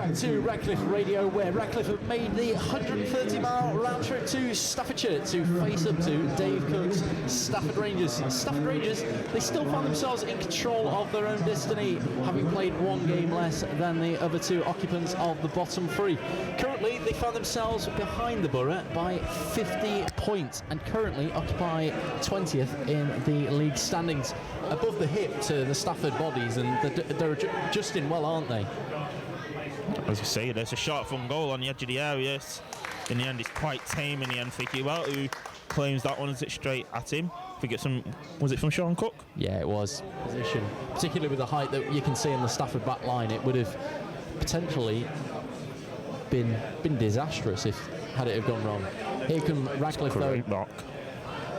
back to Radcliffe Radio, where Radcliffe have made the 130-mile round trip to Staffordshire to face up to Dave Cook's Stafford Rangers. Stafford Rangers, they still find themselves in control of their own destiny, having played one game less than the other two occupants of the bottom three. Currently, they find themselves behind the Borough by 50 points and currently occupy 20th in the league standings. Above the hip to the Stafford bodies, and they're adjusting well, aren't they? As you say, there's a shot from goal on the edge of the area. In the end, it's quite tame in the end for 𝗬𝗀, who claims that one is it straight at him. I think it's was it from Sean Cook? Yeah, it was. Position, particularly with the height that you can see in the Stafford back line, it would have potentially been disastrous had it have gone wrong. Here come Radcliffe though.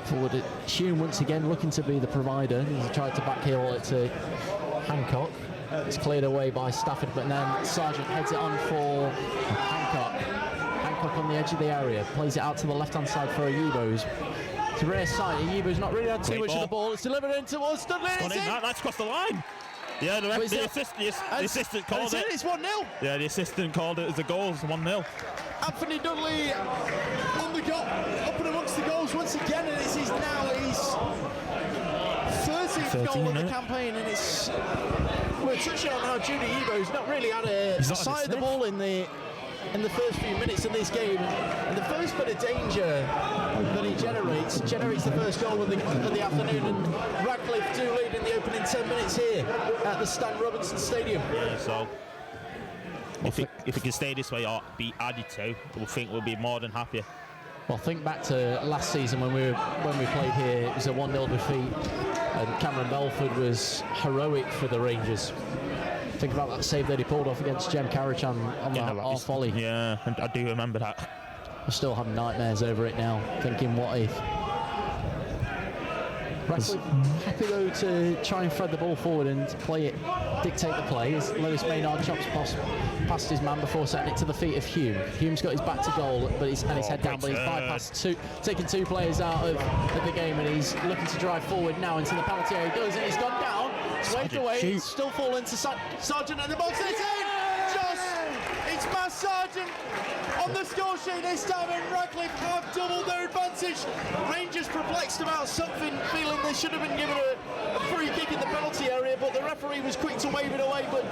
Forward at 𝗬𝗀 once again, looking to be the provider. He's tried to backheel it to Hancock. It's cleared away by Stafford, but then 𝗬𝗀 heads it on for Hancock. Hancock on the edge of the area, plays it out to the left-hand side for 𝗬𝗀. It's a rare sight. 𝗬𝗀's not really had too much of the ball. It's delivered in towards Studley. That's across the line. Yeah, the assistant called it. It's 1-0. Yeah, the assistant called it as a goal. It's 1-0. Anthony Dudley on the goal, up and amongst the goals once again, and it's his 13th goal of the campaign, and it's we're touching on how Jude 𝗬𝗀's not really had a sight of the ball in the first few minutes of this game, and the first bit of danger that he generates the first goal of the afternoon, and Radcliffe do lead in the opening 10 minutes here at the Stan Robinson Stadium. Yeah, so if it can stay this way or be added to, we'll be more than happy. Well, think back to last season when we played here. It was a 1-0 defeat, and Cameron Belford was heroic for the Rangers. Think about that save that he pulled off against 𝗬𝗀 on that half volley. Yeah, and I do remember that. I still have nightmares over it now, thinking what if. Radcliffe happy though to try and thread the ball forward and play it, dictate the play, as Lewis Maynard chops past his man before setting it to the feet of 𝗬𝗀. 𝗬𝗀's got his back to goal, but he's head down, but he's bypassed taking two players out of the game, and he's looking to drive forward now into the penalty area. He does, and he's gone down. It's waved away. It's still falling to 𝗬𝗀 at the box. It's in! It's past 𝗬𝗀 on the score sheet this time, and Radcliffe have doubled their advantage. Rangers perplexed about something, feeling they should have been given a free kick in the penalty area, but the referee was quick to wave it away. But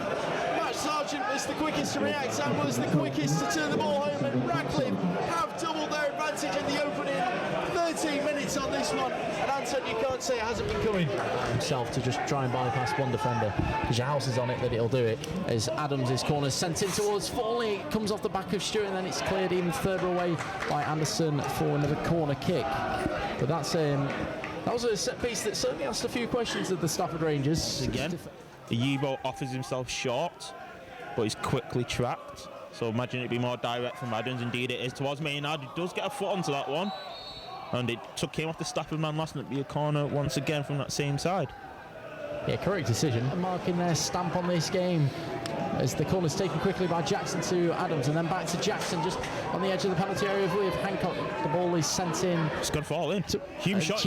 𝗬𝗀 was the quickest to react and was the quickest to turn the ball home, and Radcliffe have doubled their advantage in the opening 13 minutes on this one. And Anton, you can't say it hasn't been coming himself to just try and bypass one defender. His house is on it that it'll do it, as Adams' corner sent in towards Foley, comes off the back of Stewart, and then it's cleared even further away by Anderson for another corner kick. But that was a set piece that certainly asked a few questions of the Stafford Rangers. Again, 𝗬𝗀 offers himself short, but he's quickly trapped. So imagine it'd be more direct from Adams. Indeed it is towards Maynard. He does get a foot onto that one, and it came off the Stafford man last night. Be a corner once again from that same side. Yeah, correct decision. Marking their stamp on this game, as the corner's taken quickly by Jackson to Adams, and then back to Jackson just on the edge of the penalty area with Hancock. The ball is sent in. It's going to fall in. 𝗬𝗀 shot.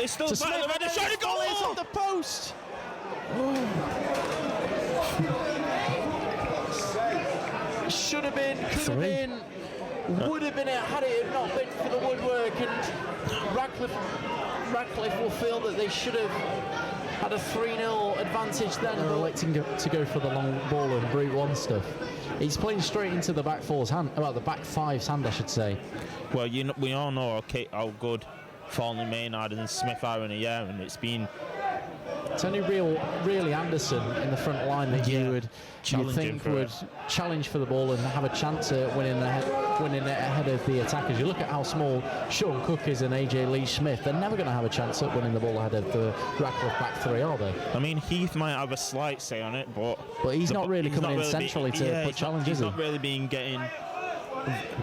It's still back. The shot to goal. It's on the post. Should have been, could have been, would have been it had it not been for the woodwork, and Radcliffe will feel that they should have had a 3-0 advantage then. They're electing to go for the long ball and brute one stuff. He's playing straight into the back four's hand, well, the back five's hand, I should say. Well, we all know how good Foley, Maynard and Smith are in a year, and it's only really Anderson in the front line that you think would challenge for the ball and have a chance at winning it ahead of the attackers. You look at how small Sean Cook is and AJ Lee-Smith, they're never going to have a chance at winning the ball ahead of the Radcliffe back three, are they? I mean, Heath might have a slight say on it, but he's not really coming in centrally to put challenges. He's not really getting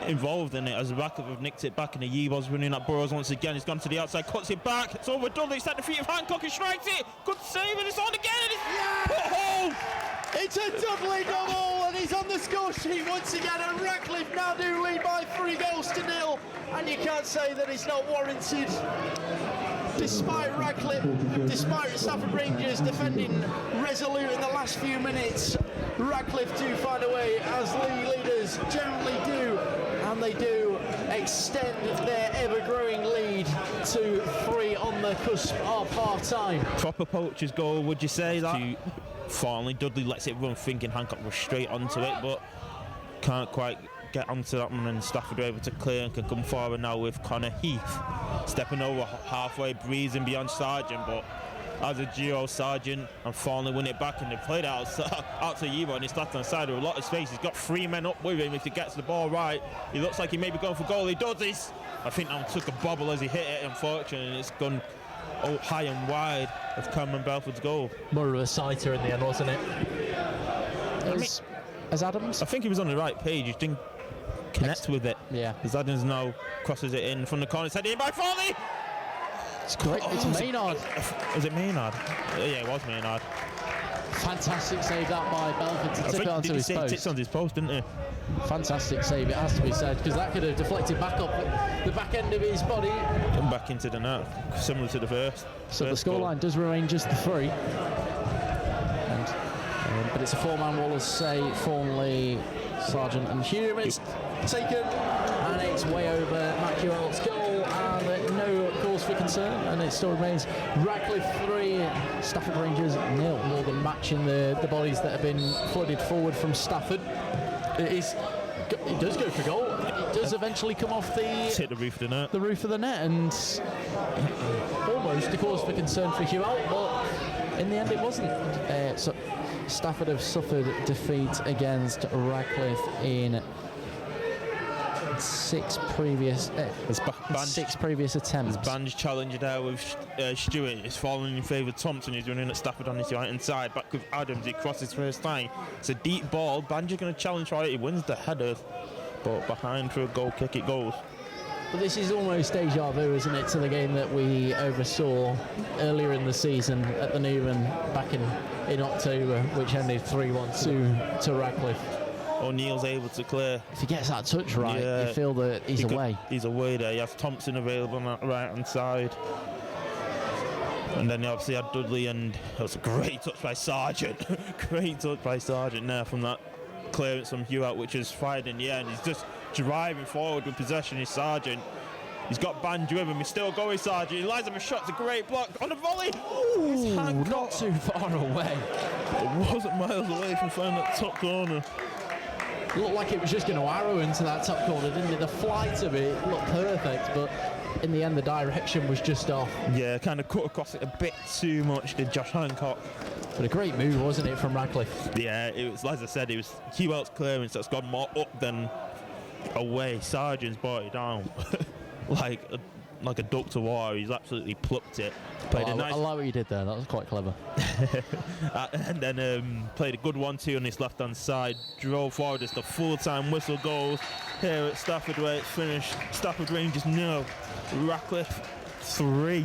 involved in it, as Radcliffe have nicked it back, and 𝗬𝗀's running at Burrows once again. He's gone to the outside, cuts it back, it's over Dudley, it's at the feet of Hancock, and strikes it. Good save, and it's on again, and it's put home. It's a Dudley double, and he's on the score sheet once again, and Radcliffe now do lead by 3-0, and you can't say that it's not warranted. despite Radcliffe, despite Stafford Rangers defending resolute in the last few minutes, Radcliffe do find a way, as league leaders generally do, and they do extend their ever-growing lead to 3 on the cusp of half-time. Proper poacher's goal, would you say that? Finally, Dudley lets it run, thinking Hancock was straight onto it, but can't quite get onto that one, and Stafford are able to clear and can come forward now with 𝗦𝗀 Heath stepping over halfway, breezing beyond Sargent, but as a duo, Sargent and finally win it back, and they played out to 𝗬𝗲 on his left-hand side with a lot of space. He's got 3 men up with him if he gets the ball right. He looks like he may be going for goal. He does this. I think that took a bobble as he hit it, unfortunately, and it's gone high and wide of Cameron Belford's goal. More of a sighter in the end, wasn't it? As Adams? I think he was on the right page, he didn't connect with it. Yeah. As Adams now crosses it in from the corner, headed in by Farley. It's great. It's Maynard. Was it Maynard? Yeah, it was Maynard. Fantastic save that by Belford to tip it onto his post. Tips on his post, didn't he? Fantastic save, it has to be said, because that could have deflected back up the back end of his body. Come back into the net, similar to the first. So the scoreline does remain just the 3. But it's a 4-man Wallace save, formerly Sargent and Hume. It's taken, and it's way over Matt Hewell's goal, and no cause for concern, and it still remains Radcliffe 3, Stafford Rangers 0. More than matching the bodies that have been flooded forward from Stafford. It does go for goal. It does eventually come off hit the roof of the net. The roof of the net, and almost a cause for concern for Hewell, but in the end it wasn't. So Stafford have suffered defeat against Radcliffe in 6 previous attempts. Banj challenger there with Stewart. It's falling in favour of Thompson, who's running at Stafford on his right hand side. Back with Adams, he crosses first time. It's a deep ball. Banj going to challenge right. He wins the header, but behind for a goal kick it goes. But this is almost deja vu, isn't it, to the game that we oversaw earlier in the season at the Newman back in October, which ended 3-1 to Radcliffe. O'Neill's able to clear. If he gets that touch right, you feel that he's away. He's away there. He has Thompson available on that right-hand side. And then he obviously had Dudley, and it was a great touch by Sargent. Great touch by Sargent there from that clearance from Hewell, which is fired in the end. He's just driving forward with possession. Is Sargent. He's got Banj with him. He's still going, Sargent. He lines up a shot. It's a great block on the volley. Ooh, not too far away. It wasn't miles away from finding that top corner. It looked like it was just going to arrow into that top corner, didn't it? The flight of it looked perfect, but in the end the direction was just off. Yeah, kind of cut across it a bit too much, did Josh Hancock. But a great move, wasn't it, from Radcliffe? Yeah, it was, as I said, it was Hewell's clearance that's gone more up than away. Sargent's brought it down like a duck to water. He's absolutely plucked it. I like what you did there. That was quite clever. And then played a good 1-2 on his left-hand side. Drove forward as the full-time whistle goes here at Stafford, where it's finished. Stafford Rangers 0, Radcliffe 3.